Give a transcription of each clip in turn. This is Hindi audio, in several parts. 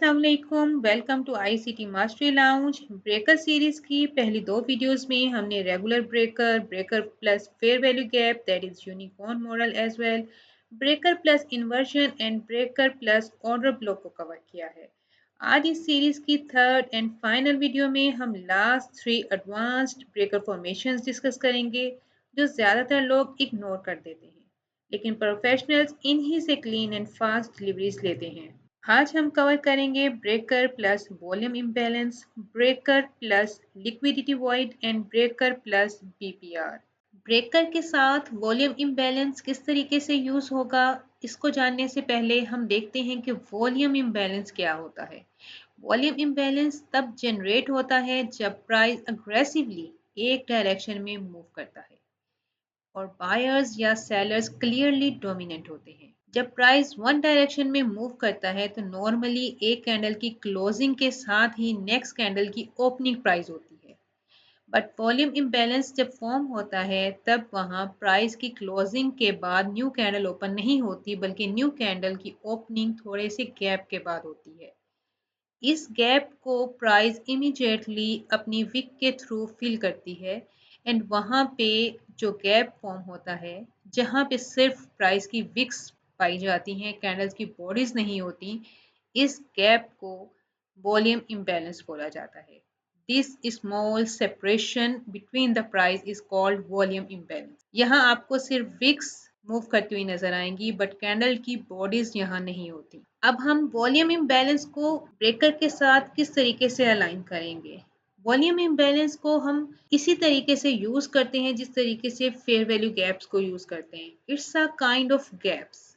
अस्सलाम वालेकुम, welcome to ICT mastery lounge. Breaker series की पहली दो वीडियोस में हमने regular breaker, breaker plus fair value gap that is unicorn model as well, breaker plus inversion and breaker plus order block को कवर किया है। आज इस सीरीज की थर्ड एंड फाइनल वीडियो में हम last three advanced breaker formations discuss करेंगे जो ज़्यादातर लोग इग्नोर कर देते हैं, लेकिन प्रोफेशनल्स इन्हीं से क्लीन एंड फास्ट डिलीवरीज लेते हैं। आज हम कवर करेंगे breaker plus volume imbalance, breaker plus liquidity void and breaker plus BPR. Breaker के साथ वॉल्यूम इम्बैलेंस किस तरीके से यूज होगा, इसको जानने से पहले हम देखते हैं कि वॉल्यूम इम्बैलेंस क्या होता है। वॉल्यूम इम्बैलेंस तब जनरेट होता है जब प्राइस अग्रेसिवली एक डायरेक्शन में मूव करता है और बायर्स या सेलर्स क्लियरली डोमिनेंट होते हैं। जब प्राइस वन डायरेक्शन में मूव करता है तो नॉर्मली एक कैंडल की क्लोजिंग के साथ ही नेक्स्ट कैंडल की ओपनिंग प्राइस होती है। बट वॉल्यूम इम्बैलेंस जब फॉर्म होता है तब वहां प्राइस की क्लोजिंग के बाद न्यू कैंडल ओपन नहीं होती, बल्कि न्यू कैंडल की ओपनिंग थोड़े से गैप के बाद होती है। इस गैप को प्राइस इमीडिएटली अपनी विक के थ्रू फिल करती है एंड वहाँ पे जो गैप फॉर्म होता है, जहाँ पे सिर्फ प्राइस की विक्स पाई जाती हैं, कैंडल्स की बॉडीज नहीं होती, इस गैप को वॉल्यूम इम्बैलेंस बोला जाता है। This small separation between the price is called volume imbalance. यहाँ आपको सिर्फ विक्स मूव करती हुई नजर आएंगी बट कैंडल की बॉडीज यहाँ नहीं होती। अब हम वॉल्यूम इम्बैलेंस को ब्रेकर के साथ किस तरीके से अलाइन करेंगे। वॉल्यूम इम्बैलेंस को हम इसी तरीके से यूज करते हैं जिस तरीके से फेयर वैल्यू गैप्स को यूज करते हैं। It's a kind of gaps.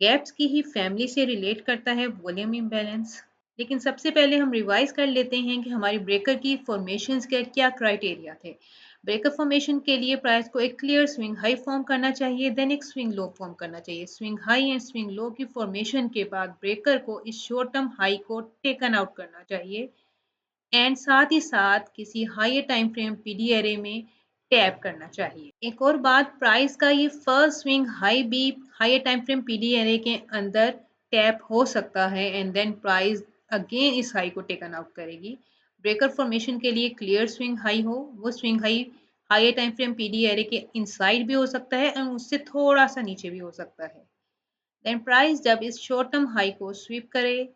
Gaps की ही फैमिली से रिलेट करता है वॉल्यूम इम्बैलेंस। लेकिन सबसे पहले हम रिवाइज कर लेते हैं कि हमारी ब्रेकर की फॉर्मेशंस के क्या क्राइटेरिया थे। ब्रेकर फॉर्मेशन के लिए प्राइस को एक क्लियर स्विंग हाई फॉर्म करना चाहिए, देन एक स्विंग लो फॉर्म करना चाहिए। Swing high and swing low की फॉर्मेशन के बाद ब्रेकर को इस शॉर्ट टर्म हाई को टेकन आउट करना चाहिए एंड साथ ही साथ किसी higher time frame PD array में टैप करना चाहिए। एक और बात, प्राइस का ये फर्स्ट स्विंग हाई भी higher time frame PD array के अंदर टैप हो सकता है एंड देन प्राइस अगेन इस हाई को टेकन आउट करेगी। ब्रेकर फॉर्मेशन के लिए क्लियर स्विंग हाई हो, वो swing high higher time frame PD array के इनसाइड भी हो सकता है और उससे थोड़ा सा नीचे भी हो सकता है। देन प्राइस जब इस शॉर्ट टर्म हाई को स्वीप करे,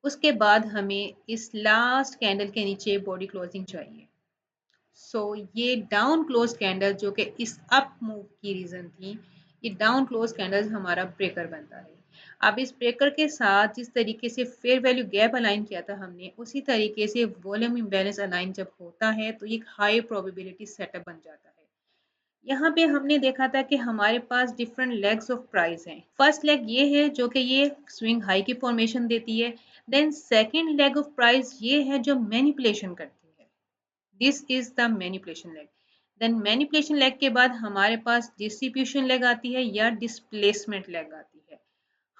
उसके बाद हमें इस लास्ट कैंडल के नीचे बॉडी क्लोजिंग चाहिए। सो ये डाउन क्लोज कैंडल जो कि इस अप मूव की रीजन थी, ये डाउन क्लोज कैंडल हमारा ब्रेकर बनता है। अब इस ब्रेकर के साथ जिस तरीके से फेयर वैल्यू गैप अलाइन किया था हमने, उसी तरीके से वॉल्यूम इम्बैलेंस अलाइन जब होता है तो एक हाई प्रोबेबिलिटी सेटअप बन जाता है। यहाँ पे हमने देखा था कि हमारे पास डिफरेंट लेग्स ऑफ प्राइस हैं। फर्स्ट लेग ये है जो कि ये स्विंग हाई की फॉर्मेशन देती है। Then second leg of price ये है जो मैनिपुलेशन करती है। This is the manipulation leg. Then manipulation leg के बाद हमारे पास डिस्ट्रीब्यूशन लेग आती है या डिस्प्लेसमेंट लेग आती है।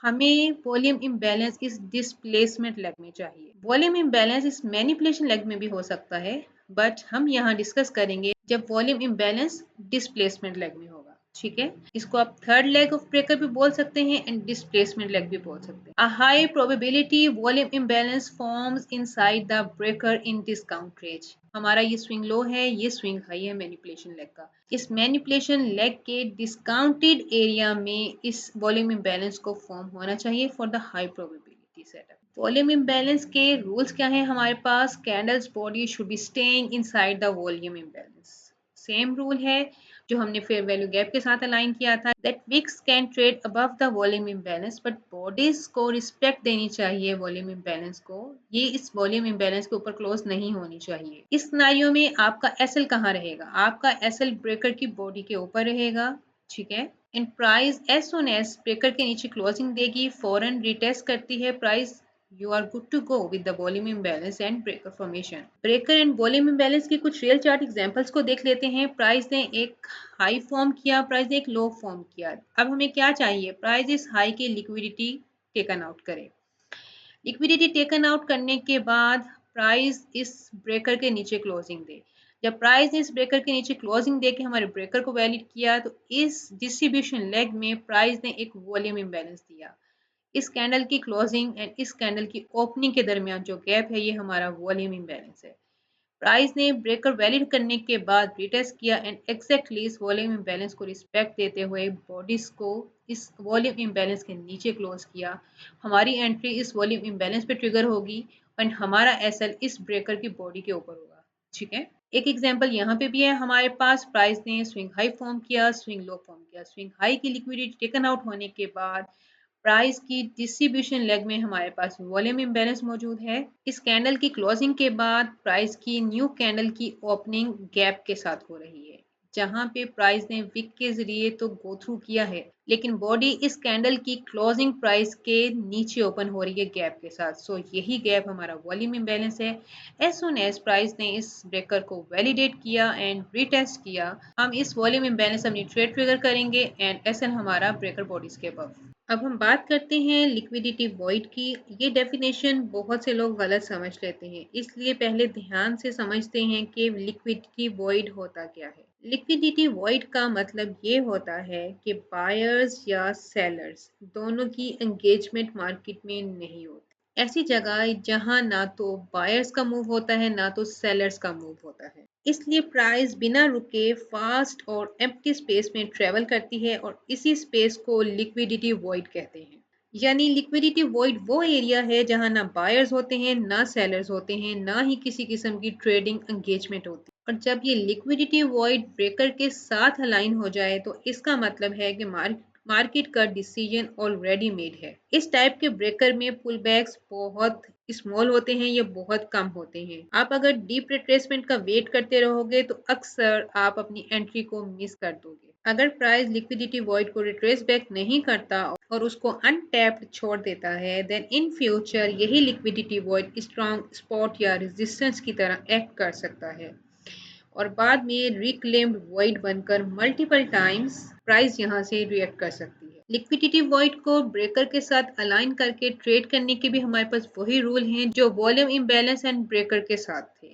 हमें वॉल्यूम इम्बैलेंस इस डिस्प्लेसमेंट लेग में चाहिए। वॉल्यूम इम्बैलेंस इस मैनिपुलेशन लेग में भी हो सकता है, बट हम यहाँ डिस्कस करेंगे जब वॉल्यूम इम्बैलेंस डिस्प्लेसमेंट लेग में होगा। ठीक है, इसको आप थर्ड लेग ऑफ ब्रेकर भी बोल सकते हैं एंड डिस्प्लेसमेंट लेग भी बोल सकते हैं। A high probability volume imbalance forms inside the breaker in discount range. हमारा ये स्विंग लो है, ये स्विंग हाई है मैनिपुलेशन लेग का। इस मैनिपुलेशन लेग के डिस्काउंटेड एरिया में इस वॉल्यूम इम्बैलेंस को फॉर्म होना चाहिए for the high probability setup. Volume imbalance के रूल्स क्या हैं हमारे पास? Candles body should be staying inside the volume imbalance. Same rule है जो हमने फेयर वैल्यू गैप के साथ अलाइन किया था, that wicks can trade above the volume imbalance, but bodies को रिस्पेक्ट देनी चाहिए वॉल्यूम इम्बैलेंस को। ये इस वॉल्यूम इम्बैलेंस के ऊपर क्लोज नहीं होनी चाहिए। इस सिनेरियो में आपका एसएल कहाँ रहेगा? आपका एसएल ब्रेकर की बॉडी के ऊपर रहेगा। ठीक है, इन price as soon as breaker के नीचे क्लोजिंग देगी, फौरन रिटेस्ट करती है price, you are good to go with the volume imbalance and breaker formation. Breaker and volume imbalance की कुछ रियल चार्ट एग्जांपल्स को देख लेते हैं। प्राइस ने एक हाई फॉर्म किया, प्राइस ने एक लो फॉर्म किया। अब हमें क्या चाहिए? प्राइस इस हाई की लिक्विडिटी टेकन आउट करे। लिक्विडिटी टेकन आउट करने के बाद प्राइस इस ब्रेकर के नीचे क्लोजिंग दे। जब प्राइस ने इस ब्रेकर के नीचे क्लोजिंग दे के हमारे ब्रेकर को वैलिड किया तो इस डिस्ट्रीब्यूशन लेग में प्राइस ने एक वॉल्यूम इम्बैलेंस दिया। इस कैंडल की क्लोजिंग एंड इस कैंडल की ओपनिंग के दरमियान जो गैप है ये हमारा वॉल्यूम इम्बैलेंस है। प्राइस ने ब्रेकर वैलिड करने के बाद रिटेस्ट किया एंड एग्जैक्टली इस वॉल्यूम इम्बैलेंस को रिस्पेक्ट देते हुए बॉडीज को इस वॉल्यूम इम्बैलेंस के नीचे क्लोज किया। हमारी एंट्री इस वॉल्यूम इम्बैलेंस पे ट्रिगर होगी एंड हमारा एसएल इस ब्रेकर की बॉडी के ऊपर होगा। ठीक है, एक एग्जांपल यहाँ पे भी है हमारे पास। प्राइस ने स्विंग हाई फॉर्म किया, स्विंग लो फॉर्म किया। स्विंग हाई की लिक्विडिटी टेकन आउट होने के बाद प्राइस की डिस्ट्रीब्यूशन लेग में हमारे पास वॉल्यूम इम्बैलेंस मौजूद है। इस कैंडल की क्लोजिंग के बाद प्राइस की न्यू कैंडल की ओपनिंग गैप के साथ हो रही है, जहां पे प्राइस ने विक के जरिए तो गो थ्रू किया है, लेकिन बॉडी इस कैंडल की क्लोजिंग प्राइस के नीचे ओपन हो रही है गैप के साथ। सो यही गैप हमारा वॉल्यूम इम्बैलेंस है। एज सुन एज प्राइस ने इस ब्रेकर को वैलिडेट किया एंड रीटेस्ट किया, हम इस वॉल्यूम इम्बैलेंस अपनी ट्रेड ट्रिगर करेंगे एंड एसएल हमारा ब्रेकर बॉडीज के अबव। अब हम बात करते हैं लिक्विडिटी वॉइड की। ये डेफिनेशन बहुत से लोग गलत समझ लेते हैं, इसलिए पहले ध्यान से समझते हैं कि लिक्विडिटी वॉइड होता क्या है। लिक्विडिटी वॉइड का मतलब ये होता है कि बायर्स या सेलर्स दोनों की एंगेजमेंट मार्केट में नहीं होती। ऐसी जगह जहां ना तो बायर्स का मूव होता है ना तो सेलर्स का मूव होता है, इसलिए प्राइस बिना रुके फास्ट और एम्प्टी स्पेस में ट्रेवल करती है और इसी स्पेस को लिक्विडिटी वॉइड कहते हैं। यानी लिक्विडिटी वॉइड वो एरिया है जहां ना बायर्स होते हैं ना सेलर्स होते हैं, ना ही किसी किस्म की ट्रेडिंग एंगेजमेंट होती है। और जब ये लिक्विडिटी वॉइड ब्रेकर के साथ अलाइन हो जाए तो इसका मतलब है कि मार्केट का डिसीजन ऑलरेडी मेड है। इस टाइप के ब्रेकर में पुल बैक्स बहुत स्मॉल होते हैं या बहुत कम होते हैं। आप अगर डीप रिट्रेसमेंट का वेट करते रहोगे तो अक्सर आप अपनी एंट्री को मिस कर दोगे। अगर प्राइस लिक्विडिटी वॉइड को रिट्रेस बैक नहीं करता और उसको अनटैप्ड छोड़ देता है, देन इन फ्यूचर यही लिक्विडिटी वॉइड स्ट्रॉन्ग स्पॉट या रेजिस्टेंस की तरह एक्ट कर सकता है और बाद में रिक्लेम्ड वॉइड बनकर मल्टीपल टाइम्स प्राइस यहां से रिएक्ट कर सकती है। लिक्विडिटी वॉइड को ब्रेकर के साथ अलाइन करके ट्रेड करने के भी हमारे पास वही रूल हैं जो वॉल्यूम इम्बैलेंस एंड ब्रेकर के साथ थे।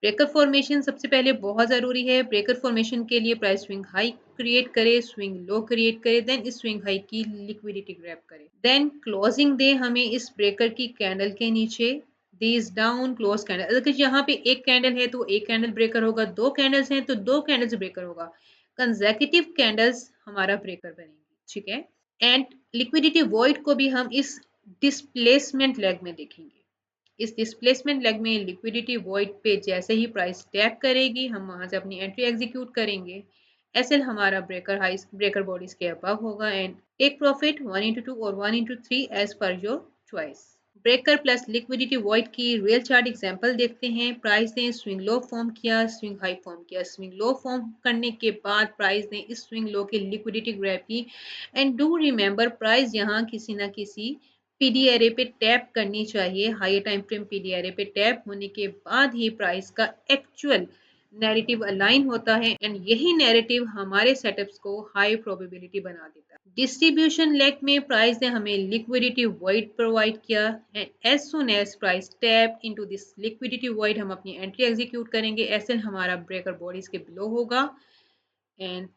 ब्रेकर फॉर्मेशन सबसे पहले बहुत जरूरी है। ब्रेकर फॉर्मेशन के लिए प्राइस स्विंग हाई क्रिएट करे, स्विंग लो क्रिएट करे, देन इस स्विंग हाई की लिक्विडिटी ग्रैब करे, देन क्लोजिंग दे हमें इस ब्रेकर की कैंडल के नीचे। दीज डाउन क्लोज कैंडल, अगर यहाँ पे एक कैंडल है तो एक कैंडल ब्रेकर होगा, दो कैंडल्स हैं तो दो कैंडल्स ब्रेकर होगा, कंसेक्यूटिव कैंडल्स हमारा ब्रेकर बनेंगे। ठीक है, एंड लिक्विडिटी वॉइड को भी हम इस डिस्प्लेसमेंट लेग में देखेंगे। इस डिस्प्लेसमेंट लेग में लिक्विडिटी वॉइड पे जैसे ही प्राइस टैप करेगी हम वहां से अपनी एंट्री एग्जीक्यूट करेंगे। एसएल हमारा ब्रेकर हाई ब्रेकर बॉडीज के अबव होगा एंड टेक प्रॉफिट 1 into 2 और 1 into 3 as per your choice. Breaker plus liquidity void की रियल चार्ट एग्जांपल देखते हैं। प्राइस ने स्विंग लो फॉर्म किया, स्विंग हाई फॉर्म किया। स्विंग लो फॉर्म करने के बाद प्राइस ने इस स्विंग लो की लिक्विडिटी ग्रैब की एंड डू रिमेंबर प्राइस यहाँ किसी ना किसी पीडी एरे पे टैप करनी चाहिए। Higher time frame PD array पे टैप होने के बाद ही प्राइस का एक्चुअल नैरेटिव अलाइन होता है एंड यही नैरेटिव हमारे सेटअप्स को हाई प्रोबेबिलिटी बना देता है। डिस्ट्रीब्यूशन लेग में प्राइस ने हमें लिक्विडिटी वॉइड प्रोवाइड किया and as soon as price tap into this liquidity void हम अपनी एंट्री एग्जीक्यूट करेंगे। एसएल हमारा ब्रेकर बॉडीज के बिलो होगा and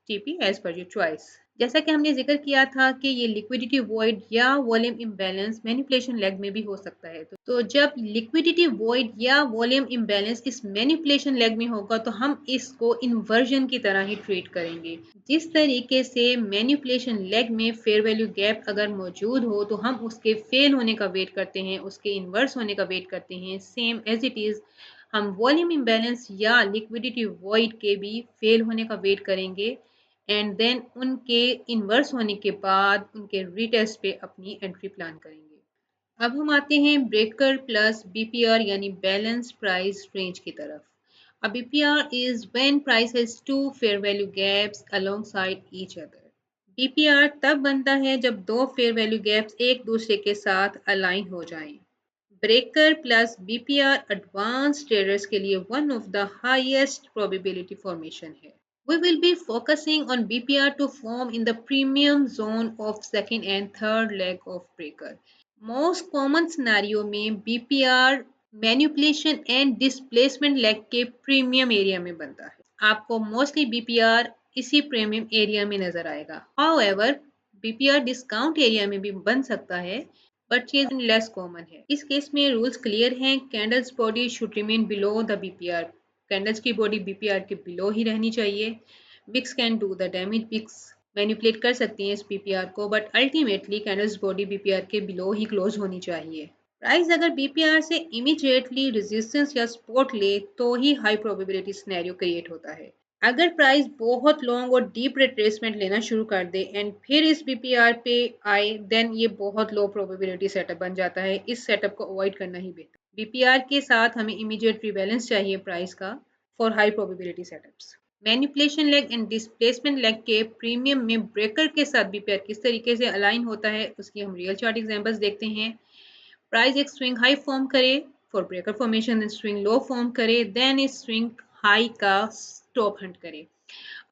TP as per your choice. जैसा कि हमने जिक्र किया था कि ये लिक्विडिटी वॉइड या वॉल्यूम इम्बैलेंस मैनिपुलेशन लेग में भी हो सकता है। तो जब लिक्विडिटी वॉइड या वॉल्यूम इम्बैलेंस इस मैनिपुलेशन लेग में होगा तो हम इसको इन्वर्जन की तरह ही ट्रीट करेंगे। जिस तरीके से मैनिपुलेशन लेग में फेयर वैल्यू गैप अगर मौजूद हो तो हम उसके फेल होने का वेट करते हैं, उसके इन्वर्स होने का वेट करते हैं, सेम एज इट इज हम वॉल्यूम इम्बैलेंस या लिक्विडिटी वॉइड के भी फेल होने का वेट करेंगे एंड देन उनके इन्वर्स होने के बाद उनके रीटेस्ट पे अपनी एंट्री प्लान करेंगे। अब हम आते हैं ब्रेकर प्लस बीपीआर यानी बैलेंस प्राइस रेंज की तरफ। A BPR is when price has two fair value gaps alongside each other. BPR तब बनता है जब दो फेयर वैल्यू गैप्स एक दूसरे के साथ अलाइन हो जाएं। Breaker plus BPR advance traders के लिए one of the highest probability formation है। We will be focusing on BPR to form in the premium zone of second and third leg of breaker. Most common scenario में BPR manipulation and displacement leg के प्रीमियम एरिया में बनता है। आपको मोस्टली BPR इसी प्रीमियम एरिया में नजर आएगा। However, बीपीआर डिस्काउंट एरिया में भी बन सकता है, बट चीज लेस कॉमन है। इस केस में रूल्स क्लियर हैं। Candles body should remain below the BPR. Candles की बॉडी बीपीआर के बिलो ही रहनी चाहिए। Wicks can do the damage. Wicks manipulate कर सकती हैं इस बीपीआर को, but ultimately candles body BPR के बिलो ही क्लोज होनी चाहिए। प्राइस अगर बीपीआर से इमीडिएटली रेजिस्टेंस या सपोर्ट ले तो ही हाई प्रोबेबिलिटी सिनेरियो क्रिएट होता है। अगर प्राइस बहुत लॉन्ग और डीप रिट्रेसमेंट लेना शुरू कर दे एंड फिर इस बीपीआर पे आए, देन ये बहुत लो प्रोबेबिलिटी सेटअप बन जाता है। इस सेटअप को अवॉइड करना ही बेहतर। बीपीआर के साथ हमें इमीडिएट रिबैलेंस चाहिए प्राइस का for high probability setups. Manipulation leg and displacement leg के प्रीमियम में ब्रेकर के साथ बीपीआर किस तरीके से अलाइन होता है उसकी हम रियल चार्ट एग्जांपल्स देखते हैं। प्राइस एक स्विंग हाई फॉर्म करे for breaker formation, swing low form करे, देन इस स्विंग हाई का स्टॉप हंट करे।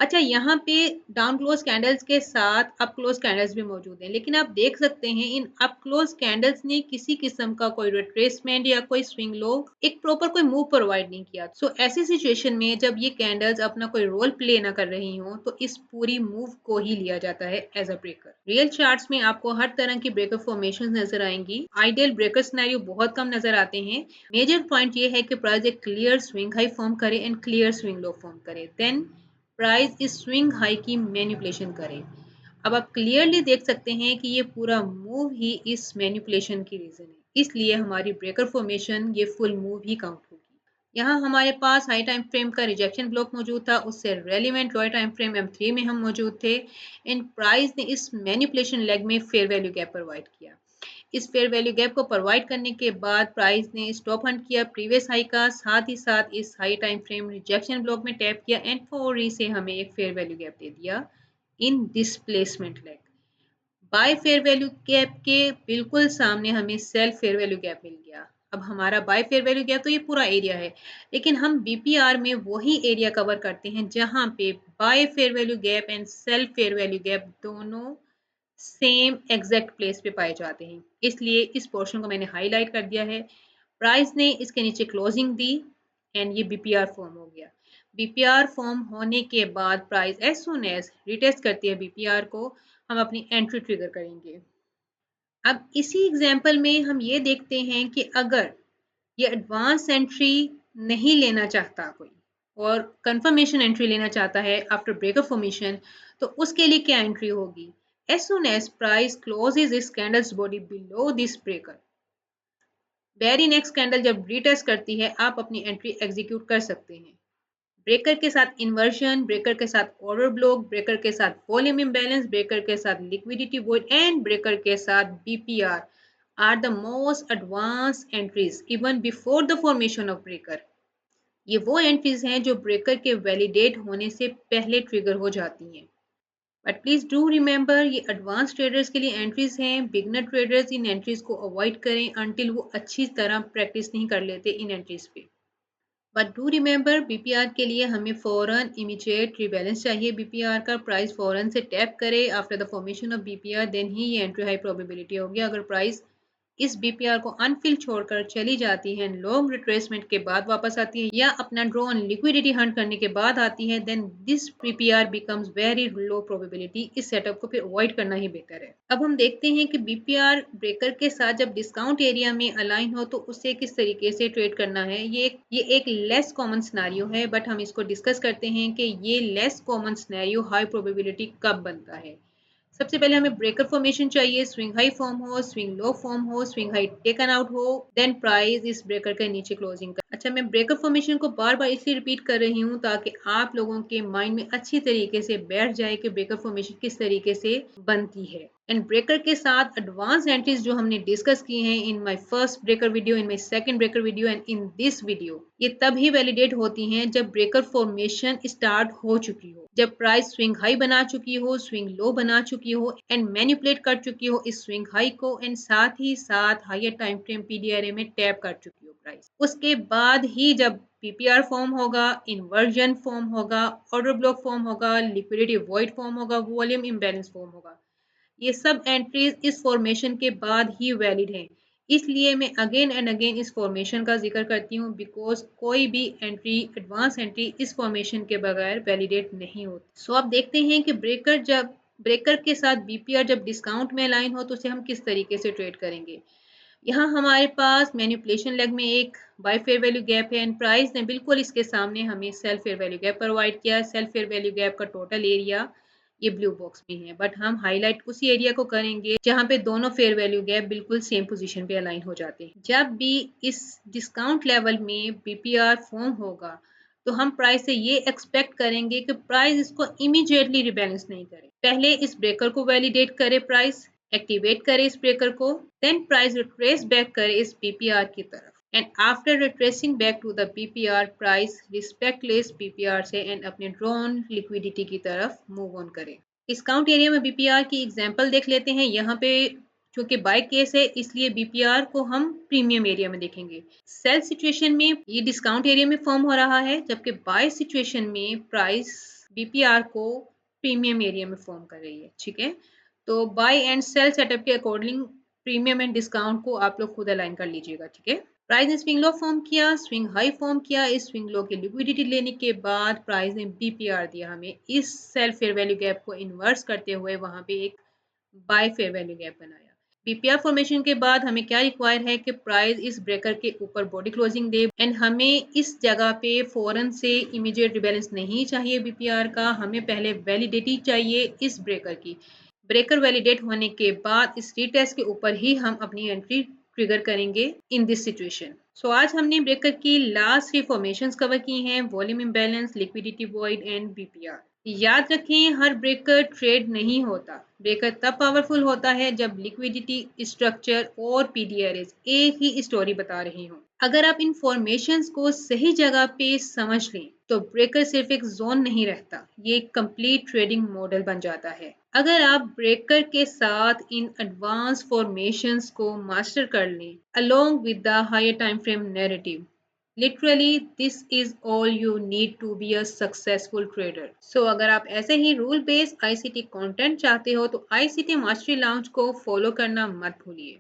अच्छा, यहाँ पे डाउन क्लोज कैंडल्स के साथ अप क्लोज कैंडल्स भी मौजूद हैं, लेकिन आप देख सकते हैं इन अप क्लोज कैंडल्स ने किसी किस्म का कोई रिट्रेसमेंट या कोई स्विंग लो, एक प्रॉपर कोई मूव प्रोवाइड नहीं किया। सो ऐसी सिचुएशन में जब ये कैंडल्स अपना कोई रोल प्ले ना कर रही हो तो इस पूरी मूव को ही लिया जाता है as a breaker. Real charts में आपको हर तरह की ब्रेकर फॉर्मेशन नजर आएंगी। आइडियल ब्रेकर सिनेरियो बहुत कम नजर आते हैं। मेजर पॉइंट ये है कि प्राइस एक क्लियर स्विंग हाई फॉर्म करे and clear swing low form करे, देन प्राइस इस स्विंग हाई की मैनिपुलेशन करें। अब आप क्लियरली देख सकते हैं कि ये पूरा मूव ही इस मैनिपुलेशन की रीजन है, इसलिए हमारी ब्रेकर फॉर्मेशन ये फुल मूव ही काउंट होगी। यहाँ हमारे पास हाई टाइम फ्रेम का रिजेक्शन ब्लॉक मौजूद था, उससे रेलिवेंट लो टाइम फ्रेम M3 में हम मौजूद थे। इन प्राइस ने इस मैनिपुलेशन लेग में फेयर वैल्यू गैप प्रोवाइड किया। इस फेयर वैल्यू गैप को प्रोवाइड करने के बाद प्राइस ने स्टॉप हंट किया प्रीवियस हाई का, साथ ही साथ इस high time frame rejection block में टैप किया एंड फौरी से हमें एक फेयर वैल्यू गैप दे दिया इन displacement leg. Bye fair value gap के बिल्कुल सामने हमें सेल फेयर वैल्यू गैप मिल गया। अब हमारा बाय फेयर वैल्यू गैप तो ये पूरा एरिया है, लेकिन हम बीपीआर में वही एरिया कवर करते हैं जहां पे buy fair value gap and sell fair value gap दोनों सेम एग्जैक्ट प्लेस पे पाए जाते हैं, इसलिए इस पोर्शन को मैंने हाईलाइट कर दिया है। प्राइस ने इसके नीचे क्लोजिंग दी एंड ये बीपीआर फॉर्म हो गया। बीपीआर फॉर्म होने के बाद price as soon as retest करती है बीपीआर को, हम अपनी एंट्री ट्रिगर करेंगे। अब इसी एग्जांपल में हम ये देखते हैं कि अगर ये एडवांस एंट्री नहीं लेना चाहता कोई और कंफर्मेशन एंट्री लेना चाहता है आफ्टर ब्रेकर फॉर्मेशन, तो उसके लिए क्या एंट्री होगी। As soon as price closes इस candles body below this breaker, very next candle जब रीटेस्ट करती है आप अपनी एंट्री एग्जीक्यूट कर सकते हैं। ब्रेकर के साथ इन्वर्जन, ब्रेकर के साथ ऑर्डर ब्लॉक, ब्रेकर के साथ वॉल्यूम इम्बैलेंस, ब्रेकर के साथ लिक्विडिटी वॉइड एंड ब्रेकर के साथ BPR are the most advance entries even before the formation of breaker. ये वो एंट्रीज हैं जो ब्रेकर के वैलिडेट होने से पहले ट्रिगर हो जाती हैं। बट प्लीज डू रिमेंबर ये एडवांस ट्रेडर्स के लिए एंट्रीज हैं। बिगनर ट्रेडर्स इन एंट्रीज को अवॉइड करें अनटिल वो अच्छी तरह प्रैक्टिस नहीं कर लेते इन एंट्रीज पे। बट डू रिमेंबर बीपीआर के लिए हमें फौरन इमीडिएट रिबैलेंस चाहिए। बीपीआर का प्राइस फौरन से टैप करे after the formation of BPR, then ही ये एंट्री हाई प्रोबेबिलिटी होगी। अगर प्राइस इस बीपीआर को अनफिल छोड़कर चली जाती है, लॉन्ग रिट्रेसमेंट के बाद वापस आती है या अपना ड्रॉ ऑन लिक्विडिटी हंट करने के बाद आती है, then this BPR becomes very low probability. इस सेटअप को फिर अवॉइड करना ही बेहतर है। अब हम देखते हैं कि बीपीआर ब्रेकर के साथ जब डिस्काउंट एरिया में अलाइन हो तो उसे किस तरीके से ट्रेड करना है। ये एक लेस कॉमन सिनेरियो है, बट हम इसको डिस्कस करते हैं कि ये less common scenario high probability कब बनता है। सबसे पहले हमें ब्रेकर फॉर्मेशन चाहिए, स्विंग हाई फॉर्म हो, स्विंग लो फॉर्म हो, स्विंग हाई टेकन आउट हो, देन प्राइस इस ब्रेकर के नीचे क्लोजिंग कर। अच्छा, मैं ब्रेकर फॉर्मेशन को बार बार इसलिए रिपीट कर रही हूँ ताकि आप लोगों के माइंड में अच्छी तरीके से बैठ जाए कि ब्रेकर फॉर्मेशन किस तरीके से बनती है। एंड ब्रेकर के साथ एडवांस एंट्रीज जो हमने डिस्कस की हैं in my first breaker video, in my second breaker video and in this video, ये तभी वैलिडेट होती हैं जब ब्रेकर फॉर्मेशन स्टार्ट हो चुकी हो, जब प्राइस स्विंग हाई बना चुकी हो, स्विंग लो बना चुकी हो एंड मैनिपुलेट कर चुकी हो इस स्विंग हाई को एंड साथ ही साथ हायर टाइम फ्रेम पीडीआरए में टैप कर चुकी हो प्राइस। उसके बाद ही जब पीपीआर फॉर्म होगा, इन्वर्जन फॉर्म होगा, ऑर्डर ब्लॉक फॉर्म होगा, लिक्विडिटी वॉइड फॉर्म होगा, वॉल्यूम इम्बैलेंस फॉर्म होगा। ये सब एंट्रीज इस फॉर्मेशन के बाद ही वैलिड हैं। इसलिए मैं अगेन एंड अगेन इस फॉर्मेशन का जिक्र करती हूँ बिकॉज कोई भी एंट्री, एडवांस एंट्री इस फॉर्मेशन के बगैर वैलिडेट नहीं होती। सो आप देखते हैं कि ब्रेकर जब ब्रेकर के साथ बीपीआर जब डिस्काउंट में अलाइन हो तो उसे हम किस तरीके से ट्रेड करेंगे। यहाँ हमारे पास मैनिपुलेशन लेग में एक बाय फेयर वैल्यू गैप है एंड प्राइस ने बिल्कुल इसके सामने हमें sell fair value gap provide किया। सेल फेयर वैल्यू गैप का टोटल एरिया ये ब्लू बॉक्स में है, बट हम हाईलाइट उसी एरिया को करेंगे जहाँ पे दोनों फेयर वैल्यू गैप बिल्कुल सेम पोजीशन पे अलाइन हो जाते हैं। जब भी इस डिस्काउंट लेवल में बीपीआर फॉर्म होगा तो हम प्राइस से ये एक्सपेक्ट करेंगे कि प्राइस इसको इमीडिएटली रिबैलेंस नहीं करे, पहले इस ब्रेकर को वैलिडेट करे, प्राइस एक्टिवेट करे इस ब्रेकर को, देन प्राइस रिट्रेस बैक करे इस बीपीआर की तरफ and after retracing back to the BPR price respectless BPR से एंड अपने ड्रॉन लिक्विडिटी की तरफ मूव ऑन करे। डिस्काउंट एरिया में बीपीआर की एग्जांपल देख लेते हैं। यहाँ पे चूंकि बाय केस है इसलिए बीपीआर को हम प्रीमियम एरिया में देखेंगे। सेल सिचुएशन में ये डिस्काउंट एरिया में फॉर्म हो रहा है, जबकि बाय सिचुएशन में प्राइस बीपीआर को प्रीमियम एरिया में फॉर्म कर रही है। ठीक है, तो बाय एंड सेल सेटअप के अकॉर्डिंग प्रीमियम एंड डिस्काउंट को आप लोग खुद अलाइन कर लीजिएगा। ठीक है, प्राइस ने स्विंग लो फॉर्म किया, स्विंग हाई फॉर्म किया। इस स्विंग लो की लिक्विडिटी लेने के बाद प्राइस ने बीपीआर दिया हमें, इस सेल फेयर वैल्यू गैप को इन्वर्स करते हुए वहां पे एक बाय फेयर वैल्यू गैप बनाया। बीपीआर फॉर्मेशन के बाद हमें क्या रिक्वायर है कि प्राइस इस ब्रेकर के ऊपर बॉडी क्लोजिंग दे एंड हमें इस जगह पे फौरन से इमीडिएट रिबैलेंस नहीं चाहिए बीपीआर का, हमें पहले वैलिडिटी चाहिए इस ब्रेकर की। ब्रेकर वैलिडेट होने के बाद इस रीटेस्ट के ऊपर ही हम अपनी एंट्री ट्रिगर करेंगे इन दिस सिचुएशन। सो आज हमने ब्रेकर की लास्ट थ्री फॉर्मेशंस कवर की हैं, volume imbalance, liquidity void and BPR. याद रखें हर ब्रेकर ट्रेड नहीं होता, ब्रेकर तब पावरफुल होता है जब लिक्विडिटी, स्ट्रक्चर और पीडीआरएस एक ही स्टोरी बता रही हूँ। अगर आप इन फॉर्मेशंस को सही जगह पे समझ लें तो ब्रेकर सिर्फ एक जोन नहीं रहता, ये एक कंप्लीट ट्रेडिंग मॉडल बन जाता है। अगर आप ब्रेकर के साथ इन एडवांस फॉर्मेशंस को मास्टर कर लें along with the higher time frame narrative, literally this is all you need to be a successful trader. So अगर आप ऐसे ही रूल बेस्ड आईसीटी कंटेंट चाहते हो तो आईसीटी मास्टरी लाउंज को फॉलो करना मत भूलिए।